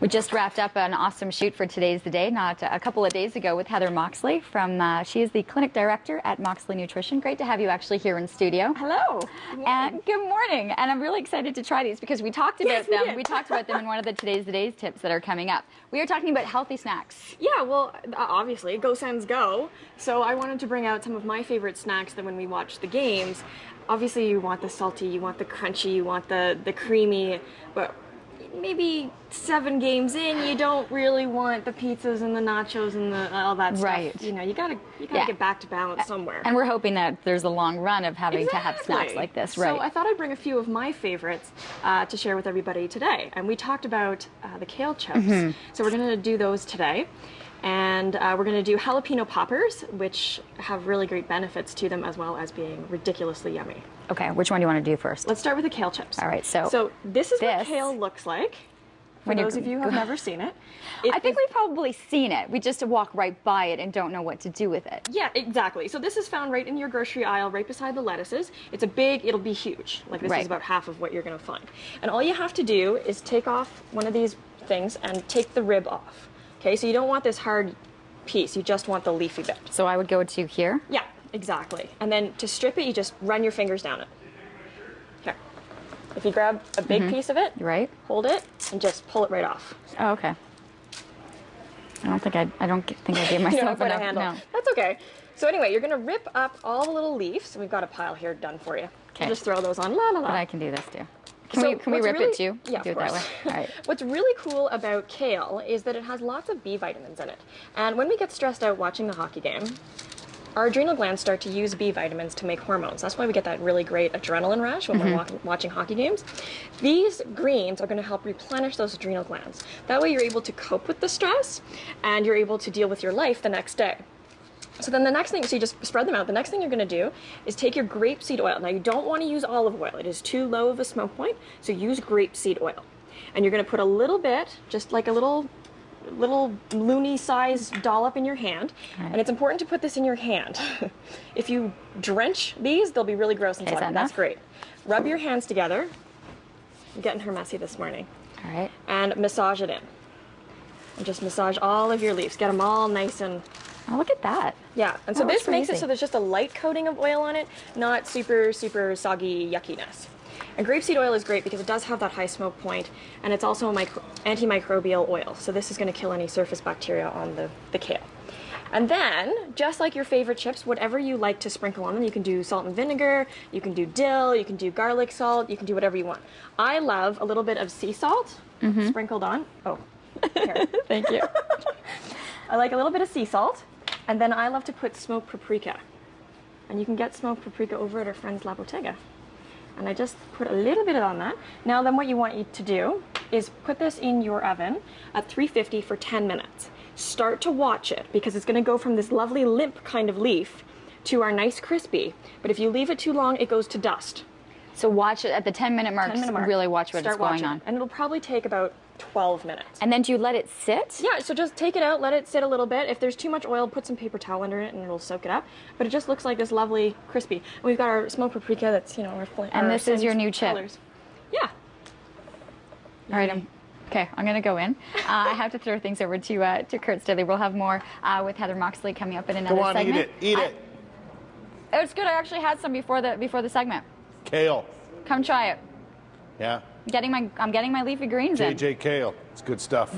We just wrapped up an awesome shoot for Today's the Day, not a couple of days ago, with Heather Moxley from, she is the clinic director at Moxley Nutrition. Great to have you actually here in studio. Hello. And good morning. And I'm really excited to try these because we talked about them. We talked about them in one of the Today's the Days tips that are coming up. We are talking about healthy snacks. Yeah, well, obviously, Go Sens Go. So I wanted to bring out some of my favorite snacks that when we watch the games, obviously you want the salty, you want the crunchy, you want the creamy, but maybe 7 games in, you don't really want the pizzas and the nachos and all that stuff. Right. You know, you gotta get back to balance somewhere. And we're hoping that there's a long run of having to have snacks like this, right? So I thought I'd bring a few of my favorites to share with everybody today. And we talked about the Kale Chips. So we're gonna do those today. And we're going to do jalapeno poppers, which have really great benefits to them, as well as being ridiculously yummy. Okay, which one do you want to do first? Let's start with the kale chips. All right, so this is what kale looks like. For those of you who have never seen it. I think we've probably seen it. We just walk right by it and don't know what to do with it. Yeah, exactly. So this is found right in your grocery aisle, right beside the lettuces. It's a big, it'll be huge. Like this is about half of what you're going to find. And all you have to do is take off one of these things and take the rib off. Okay, so you don't want this hard piece, you just want the leafy bit. So I would go to here? Yeah, exactly. And then to strip it, you just run your fingers down it. Here. If you grab a big piece of it, hold it, and just pull it right off. Oh, okay. I don't think I gave myself enough. No. That's okay. So anyway, you're gonna rip up all the little leaves, and we've got a pile here done for you. Okay. Just throw those on, la la la. But I can do this too. Can we rip it too? Yeah, do it that way. All right. What's really cool about kale is that it has lots of B vitamins in it. And when we get stressed out watching the hockey game, our adrenal glands start to use B vitamins to make hormones. That's why we get that really great adrenaline rush when we're watching hockey games. These greens are going to help replenish those adrenal glands. That way you're able to cope with the stress and you're able to deal with your life the next day. So then the next thing, so you just spread them out. The next thing you're going to do is take your grapeseed oil. Now you don't want to use olive oil. It is too low of a smoke point, so use grapeseed oil. And you're going to put a little bit, just like a little loony size dollop in your hand. Right. And it's important to put this in your hand. If you drench these, they'll be really gross and soggy. That's great. Rub your hands together. I'm getting her messy this morning. All right. And massage it in. And just massage all of your leaves. Get them all nice and... Oh, look at that. Yeah, and so this makes it so there's just a light coating of oil on it, not super, super soggy yuckiness. And grapeseed oil is great because it does have that high smoke point, and it's also an antimicrobial oil, so this is going to kill any surface bacteria on the kale. And then, just like your favorite chips, whatever you like to sprinkle on them, you can do salt and vinegar, you can do dill, you can do garlic salt, you can do whatever you want. I love a little bit of sea salt sprinkled on. Oh, here. Thank you. I like a little bit of sea salt. And then I love to put smoked paprika. And you can get smoked paprika over at our friend's La Bottega. And I just put a little bit on that. Now then what you want you to do is put this in your oven at 350 for 10 minutes. Start to watch it because it's going to go from this lovely limp kind of leaf to our nice crispy. But if you leave it too long, it goes to dust. So watch it at the 10-minute mark. Really watch what is going on. And it'll probably take about 12 minutes. And then do you let it sit? Yeah, so just take it out, let it sit a little bit. If there's too much oil, put some paper towel under it and it'll soak it up. But it just looks like this lovely crispy. And we've got our smoked paprika that's, you know, our And this is your new chip. Colors. Yeah. All right, okay, I'm going to go in. I have to throw things over to Kurt Staley. We'll have more with Heather Moxley coming up in another segment. Go on, eat it. It's good. I actually had some before the segment. Kale. Come try it. Yeah. I'm getting my leafy greens in. JJ Kale. It's good stuff.